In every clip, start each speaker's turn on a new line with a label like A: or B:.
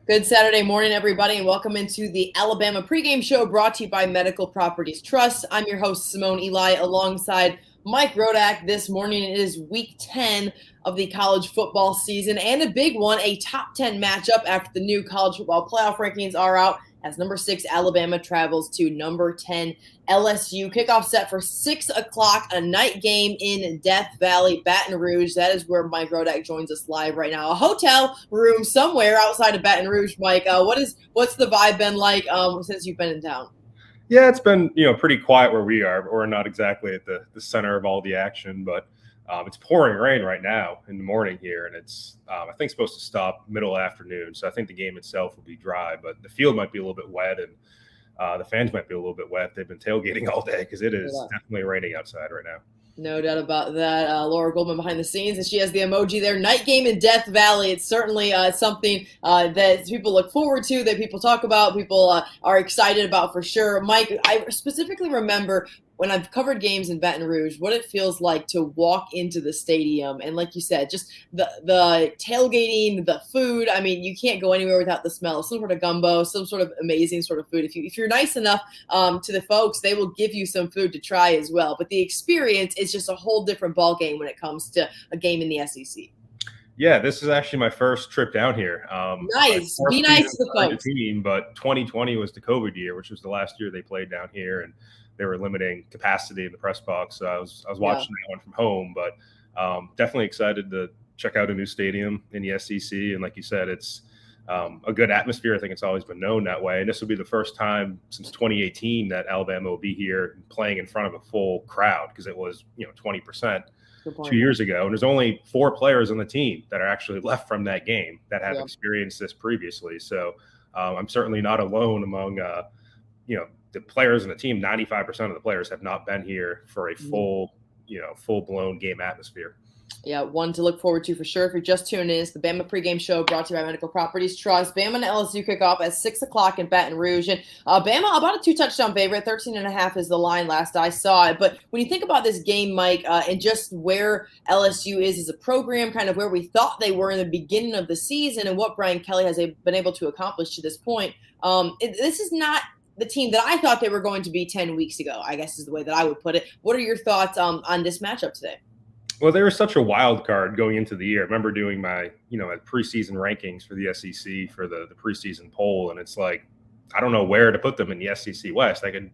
A: Good Saturday morning, everybody, and welcome into the Alabama pregame show brought to you by Medical Properties Trust. I'm your host, Simone Eli, alongside Mike Rodak. This morning it is week 10 of the college football season, and a big one, a top 10 matchup after the new college football playoff rankings are out, as number 6 Alabama travels to number 10 LSU. Kickoff set for 6 o'clock, a night game in Death Valley, Baton Rouge. That is where Mike Rodak joins us live right now. A hotel room somewhere outside of Baton Rouge. Mike, what's the vibe been like since you've been in town?
B: Yeah, it's been pretty quiet where we are. We're not exactly at the center of all the action, but it's pouring rain right now in the morning here, and it's I think supposed to stop middle afternoon. So I think the game itself will be dry, but the field might be a little bit wet, and the fans might be a little bit wet. They've been tailgating all day because it is definitely raining outside right now.
A: No doubt about that. Laura Goldman behind the scenes, and she has the emoji there. Night game in Death Valley. It's certainly something that people look forward to, that people talk about, people are excited about for sure. Mike, I specifically remember when I've covered games in Baton Rouge, what it feels like to walk into the stadium. And like you said, just the tailgating, the food. I mean, you can't go anywhere without the smell of some sort of gumbo, some sort of amazing sort of food. If you're nice enough to the folks, they will give you some food to try as well. But the experience is just a whole different ball game when it comes to a game in the SEC.
B: Yeah, this is actually my first trip down here.
A: Nice. Be nice to the folks.
B: Team, but 2020 was the COVID year, which was the last year they played down here, and they were limiting capacity in the press box. So I was watching that one from home, but definitely excited to check out a new stadium in the SEC. And like you said, it's a good atmosphere. I think it's always been known that way. And this will be the first time since 2018 that Alabama will be here playing in front of a full crowd, because it was 20% 2 years ago. And there's only 4 players on the team that are actually left from that game that have experienced this previously. So I'm certainly not alone among the players in the team. 95% of the players have not been here for a full-blown game atmosphere.
A: Yeah, one to look forward to for sure. If you're just tuning in, it's the Bama pregame show brought to you by Medical Properties Trust. Bama and LSU kick off at 6 o'clock in Baton Rouge. And Bama, about a 2-touchdown favorite. 13.5 is the line last I saw it. But when you think about this game, Mike, and just where LSU is as a program, kind of where we thought they were in the beginning of the season and what Brian Kelly has been able to accomplish to this point, this is not the team that I thought they were going to be 10 weeks ago, I guess is the way that I would put it. What are your thoughts on this matchup today?
B: Well, they were such a wild card going into the year. I remember doing my, preseason rankings for the SEC for the preseason poll, and it's like, I don't know where to put them in the SEC West. I could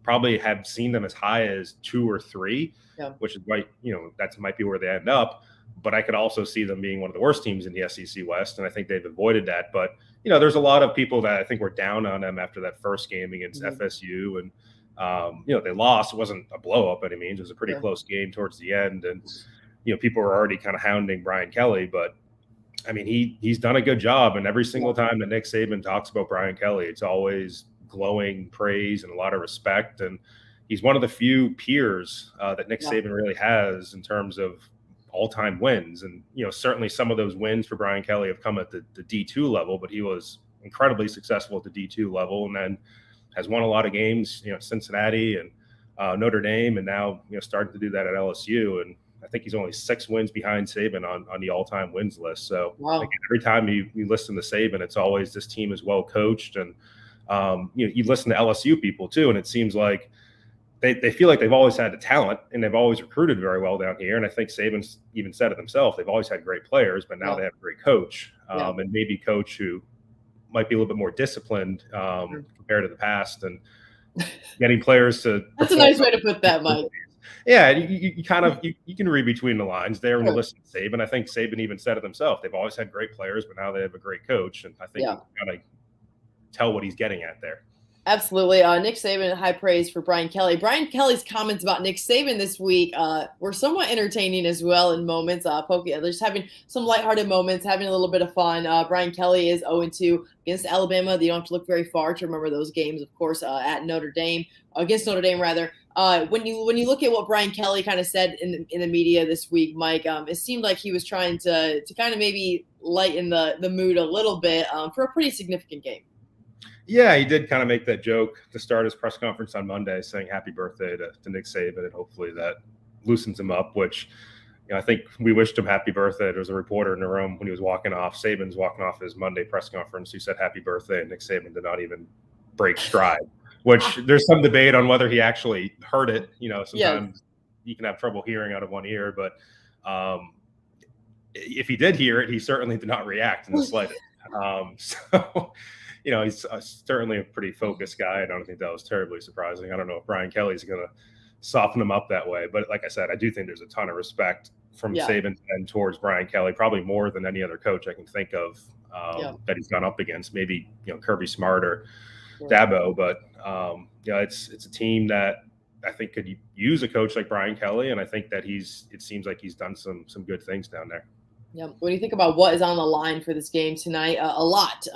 B: probably have seen them as high as 2 or 3, which is right, that might be where they end up. But I could also see them being one of the worst teams in the SEC West, and I think they've avoided that. But, there's a lot of people that I think were down on them after that first game against FSU, and they lost. It wasn't a blow up by any means. It was a pretty close game towards the end. And, people were already kind of hounding Brian Kelly, but I mean, he's done a good job. And every single time that Nick Saban talks about Brian Kelly, it's always glowing praise and a lot of respect. And he's one of the few peers that Nick Saban really has in terms of all-time wins. And, certainly some of those wins for Brian Kelly have come at the D2 level, but he was incredibly successful at the D2 level, and then has won a lot of games, Cincinnati and Notre Dame, and now, starting to do that at LSU. And I think he's only 6 wins behind Saban on the all-time wins list. So every time you listen to Saban, it's always this team is well coached. And, you listen to LSU people too, and it seems like they feel like they've always had the talent and they've always recruited very well down here. And I think Saban's even said it himself. They've always had great players, but now they have a great coach, and maybe coach who might be a little bit more disciplined compared to the past, and getting players to –
A: That's a nice way to put that, Mike.
B: Yeah, you kind of you can read between the lines there when you listen to Saban. I think Saban even said it himself. They've always had great players, but now they have a great coach, and I think you kind of tell what he's getting at there.
A: Absolutely. Nick Saban, high praise for Brian Kelly. Brian Kelly's comments about Nick Saban this week were somewhat entertaining as well in moments. Just having some lighthearted moments, having a little bit of fun. Brian Kelly is 0-2 against Alabama. You don't have to look very far to remember those games, of course, against Notre Dame, rather. When you look at what Brian Kelly kind of said in the media this week, Mike, it seemed like he was trying to kind of maybe lighten the mood a little bit for a pretty significant game.
B: Yeah, he did kind of make that joke to start his press conference on Monday, saying happy birthday to Nick Saban, and hopefully that loosens him up, which, I think we wished him happy birthday. There was a reporter in the room when he was walking off. Saban's walking off his Monday press conference who said happy birthday, and Nick Saban did not even break stride, which there's some debate on whether he actually heard it. Sometimes you can have trouble hearing out of one ear, but if he did hear it, he certainly did not react in the slightest. He's certainly a pretty focused guy. I don't think that was terribly surprising. I don't know if Brian Kelly's going to soften him up that way. But like I said, I do think there's a ton of respect from Saban and towards Brian Kelly, probably more than any other coach I can think of that he's gone up against. Maybe, Kirby Smart or Dabo. But, it's a team that I think could use a coach like Brian Kelly. And I think that it seems like he's done some good things down there.
A: Yeah. When you think about what is on the line for this game tonight, a lot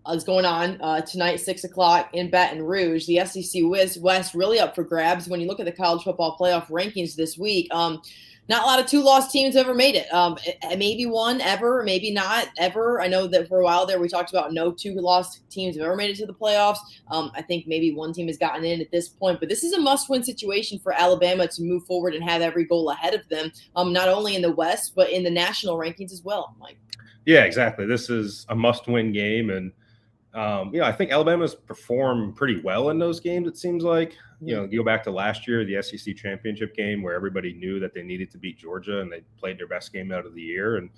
A: is going on tonight, 6 o'clock in Baton Rouge. The SEC West really up for grabs. When you look at the college football playoff rankings this week, not a lot of 2-loss teams ever made it. Maybe one ever, maybe not ever. I know that for a while there we talked about no 2-loss teams have ever made it to the playoffs. I think maybe one team has gotten in at this point, but this is a must-win situation for Alabama to move forward and have every goal ahead of them, not only in the West, but in the national rankings as well, Mike.
B: Yeah, exactly. This is a must-win game, and I think Alabama's performed pretty well in those games, it seems like. You go back to last year, the SEC championship game, where everybody knew that they needed to beat Georgia, and they played their best game out of the year. And,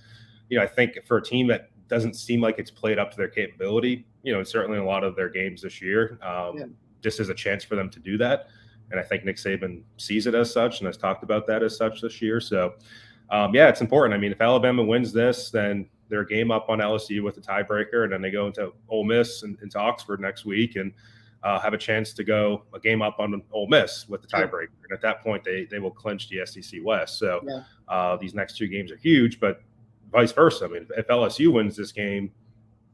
B: I think for a team that doesn't seem like it's played up to their capability, certainly in a lot of their games this year, this is a chance for them to do that. And I think Nick Saban sees it as such and has talked about that as such this year. So, it's important. I mean, if Alabama wins this, then they're a game up on LSU with a tiebreaker, and then they go into Ole Miss and into Oxford next week and have a chance to go a game up on Ole Miss with the tiebreaker. And at that point, they will clinch the SEC West. So these next two games are huge, but vice versa. I mean, if LSU wins this game,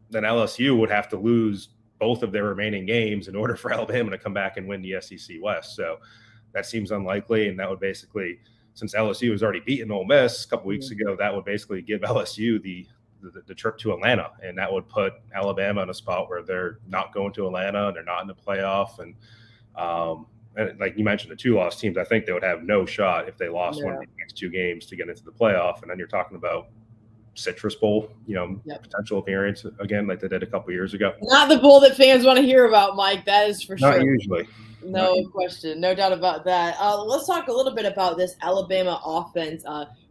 B: then LSU would have to lose both of their remaining games in order for Alabama to come back and win the SEC West. So that seems unlikely, and that would basically, since LSU has already beaten Ole Miss a couple weeks ago, that would basically give LSU the trip to Atlanta, and that would put Alabama in a spot where they're not going to Atlanta and they're not in the playoff. And like you mentioned, the 2-loss teams, I think they would have no shot if they lost one of the next two games to get into the playoff. And then you're talking about Citrus Bowl, potential appearance again, like they did a couple years ago.
A: Not the bowl that fans want to hear about, Mike. That is for sure.
B: Not usually.
A: No question. No doubt about that. Let's talk a little bit about this Alabama offense.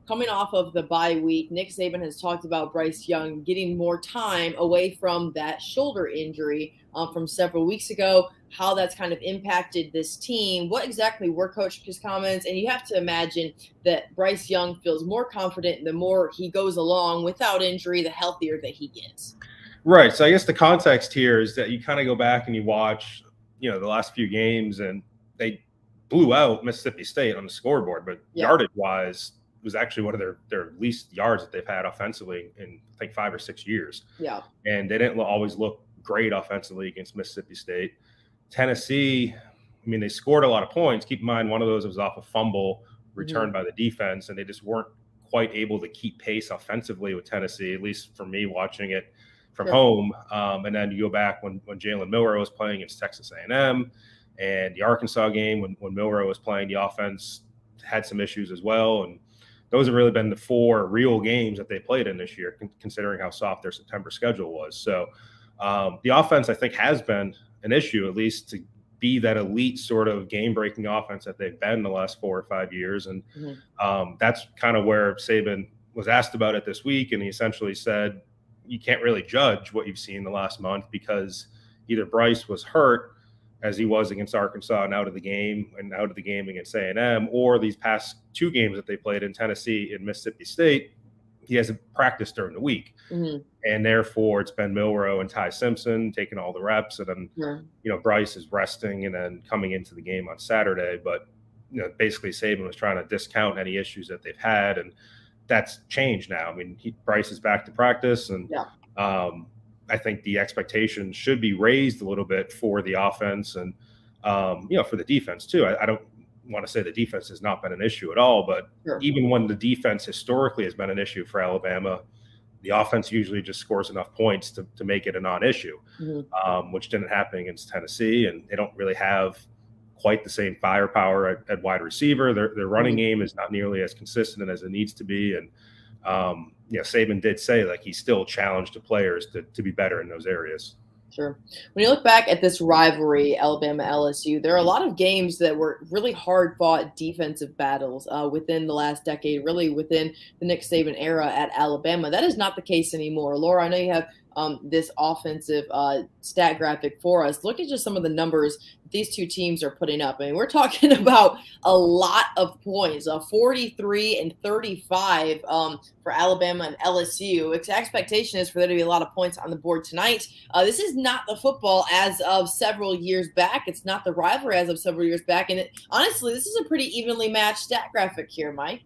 A: Coming off of the bye week, Nick Saban has talked about Bryce Young getting more time away from that shoulder injury from several weeks ago, how that's kind of impacted this team. What exactly were Coach's comments? And you have to imagine that Bryce Young feels more confident the more he goes along without injury, the healthier that he gets.
B: Right. So I guess the context here is that you kind of go back and you watch, the last few games, and they blew out Mississippi State on the scoreboard, but yardage-wise, was actually one of their least yards that they've had offensively in, I think, 5 or 6 years.
A: Yeah.
B: And they didn't always look great offensively against Mississippi State. Tennessee, I mean, they scored a lot of points. Keep in mind, one of those was off a fumble returned by the defense, and they just weren't quite able to keep pace offensively with Tennessee, at least for me watching it from home. And then you go back when Jalen Milroe was playing against Texas A&M, and the Arkansas game when Milroe was playing, the offense had some issues as well. And those have really been the 4 real games that they played in this year, considering how soft their September schedule was. So the offense, I think, has been an issue, at least to be that elite sort of game-breaking offense that they've been the last 4 or 5 years. And that's kind of where Saban was asked about it this week, and he essentially said, you can't really judge what you've seen the last month because either Bryce was hurt, as he was against Arkansas and out of the game against A&M, or these past 2 games that they played in Tennessee and Mississippi State, he hasn't practiced during the week. And therefore it's been Milroe and Ty Simpson taking all the reps. And then, Bryce is resting and then coming into the game on Saturday. But, basically Saban was trying to discount any issues that they've had. And that's changed now. I mean, Bryce is back to practice, and I think the expectation should be raised a little bit for the offense and, for the defense too. I don't want to say the defense has not been an issue at all, but even when the defense historically has been an issue for Alabama, the offense usually just scores enough points to make it a non-issue, which didn't happen against Tennessee. And they don't really have quite the same firepower at wide receiver. Their running game is not nearly as consistent as it needs to be. And, Saban did say like he's still challenged the players to be better in those areas.
A: Sure. When you look back at this rivalry, Alabama LSU, there are a lot of games that were really hard fought defensive battles within the last decade, really within the Nick Saban era at Alabama. That is not the case anymore. Laura, I know you have this offensive stat graphic for us. Look at just some of the numbers these two teams are putting up. I mean, we're talking about a lot of points, 43 and 35 for Alabama and LSU. Expectation is for there to be a lot of points on the board tonight. This is not the football as of several years back. It's not the rivalry as of several years back. And honestly, this is a pretty evenly matched stat graphic here, Mike.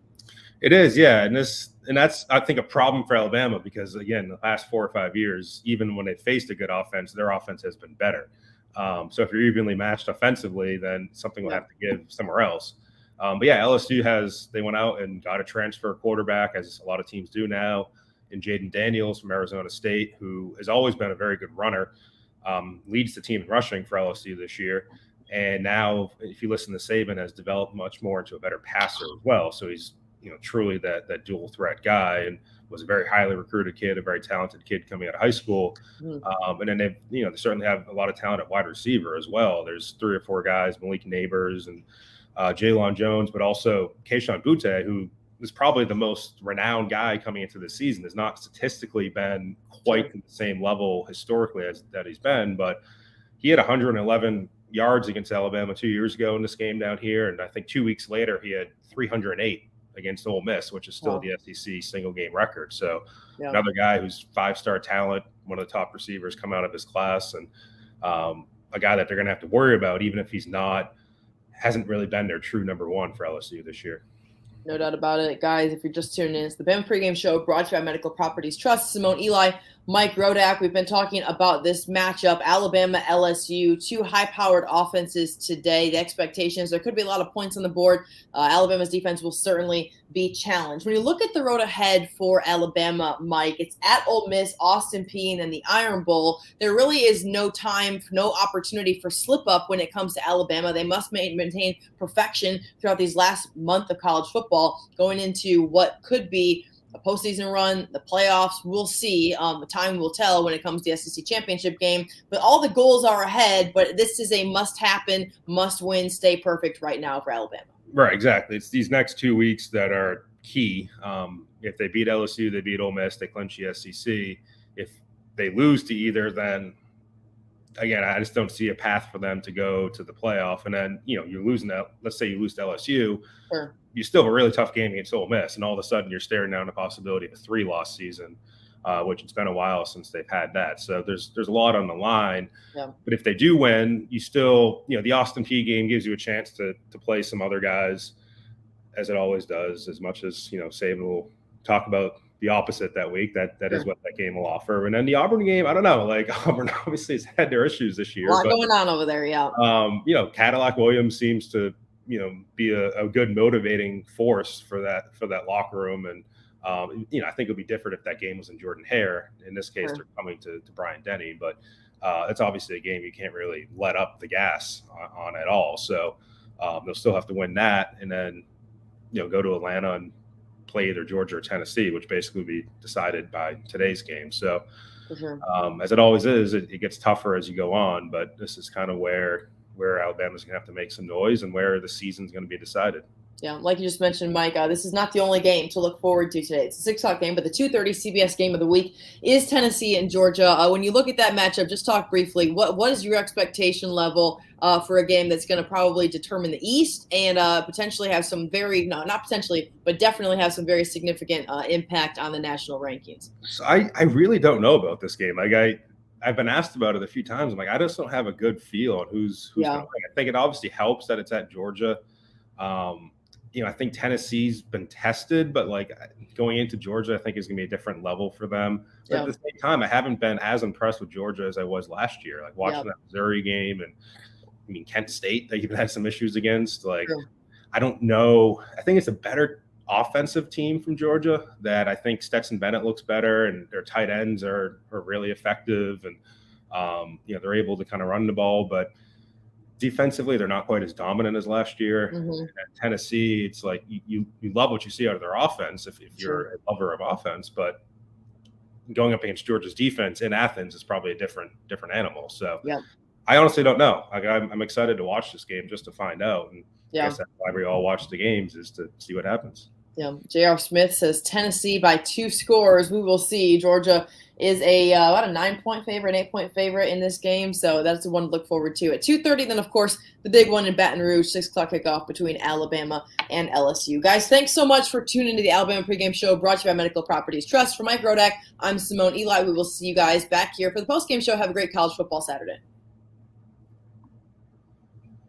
B: It is, yeah. And that's, I think, a problem for Alabama because, again, the last 4 or 5 years, even when they faced a good offense, their offense has been better. So if you're evenly matched offensively, then something will have to give somewhere else. But yeah, LSU they went out and got a transfer quarterback, as a lot of teams do now, in Jaden Daniels from Arizona State, who has always been a very good runner, leads the team in rushing for LSU this year. And now, if you listen to Saban, has developed much more into a better passer as well. So he's truly that dual threat guy, and was a very highly recruited kid, a very talented kid coming out of high school. And then they certainly have a lot of talent at wide receiver as well. There's 3 or 4 guys, Malik Neighbors and Jaylon Jones, but also Kayshon Boutte, who is probably the most renowned guy coming into this season, has not statistically been quite at the same level historically as that he's been, but he had 111 yards against Alabama 2 years ago in this game down here. And I think 2 weeks later, he had 308 against Ole Miss, which is still the SEC single game record. So another guy who's 5-star talent, one of the top receivers come out of his class, and a guy that they're going to have to worry about, even if hasn't really been their true number one for LSU this year.
A: No doubt about it. Guys, if you're just tuning in, it's the Bama Pregame Show brought to you by Medical Properties Trust. Simone, Eli, Mike, Rodak. We've been talking about this matchup, Alabama, LSU, 2 high-powered offenses today. The expectations, there could be a lot of points on the board. Alabama's defense will certainly be challenged. When you look at the road ahead for Alabama, Mike, it's at Ole Miss, Austin Peay, and the Iron Bowl. There really is no time, no opportunity for slip-up when it comes to Alabama. They must maintain perfection throughout these last month of college football, going into what could be a postseason run, the playoffs. We'll see. Time will tell when it comes to the SEC championship game. But all the goals are ahead. But this is a must-happen, must-win, stay perfect right now for Alabama.
B: Right, exactly. It's these next 2 weeks that are key. If they beat LSU, they beat Ole Miss, they clinch the SEC. If they lose to either, then again, I just don't see a path for them to go to the playoff. And then, you're losing that. Let's say you lose to LSU. Sure. You still have a really tough game against Ole Miss, and all of a sudden you're staring down the possibility of a 3-loss season, which it's been a while since they've had that. So there's a lot on the line. Yeah. But if they do win, you still, the Austin Peay game gives you a chance to play some other guys, as it always does, as much as, Saban will talk about the opposite that week. That sure. is what that game will offer. And then the Auburn game, I don't know. Like, Auburn obviously has had their issues this year.
A: A lot going on over there, yeah.
B: Cadillac Williams seems to be a good motivating force for that locker room. And, I think it would be different if that game was in Jordan-Hare. In this case, they're coming to Bryant-Denny. But it's obviously a game you can't really let up the gas on at all. So they'll still have to win that and then, go to Atlanta and play either Georgia or Tennessee, which basically will be decided by today's game. So as it always is, it gets tougher as you go on. But this is kind of where Alabama's going to have to make some noise and where the season's going to be decided.
A: Yeah, like you just mentioned, Mike, this is not the only game to look forward to today. It's a 6 o'clock game, but the 2:30 CBS game of the week is Tennessee and Georgia. When you look at that matchup, just talk briefly. What is your expectation level for a game that's going to probably determine the East and potentially have some not potentially, but definitely have some very significant impact on the national rankings?
B: So I really don't know about this game. Like I've been asked about it a few times. I'm like, I just don't have a good feel on who's going to win. I think it obviously helps that it's at Georgia. I think Tennessee's been tested, but like going into Georgia, I think is going to be a different level for them. But at the same time, I haven't been as impressed with Georgia as I was last year. Like watching that Missouri game, and Kent State, they even had some issues against. Like, I don't know. I think it's a better offensive team from Georgia. That I think Stetson Bennett looks better, and their tight ends are really effective, and they're able to kind of run the ball, but defensively, they're not quite as dominant as last year.
A: Mm-hmm.
B: At Tennessee, it's like you love what you see out of their offense if you're a lover of offense, but going up against Georgia's defense in Athens is probably a different animal. So I honestly don't know. Like, I'm excited to watch this game just to find out. And I guess that's why we all watch the games, is to see what happens.
A: Yeah, J.R. Smith says Tennessee by 2 scores. We will see. Georgia is about a 9-point favorite, 8-point favorite in this game, so that's the one to look forward to. At 2:30, then, of course, the big one in Baton Rouge, 6 o'clock kickoff between Alabama and LSU. Guys, thanks so much for tuning into the Alabama Pregame Show, brought to you by Medical Properties Trust. For Mike Rodak, I'm Simone Eli. We will see you guys back here for the postgame show. Have a great college football Saturday.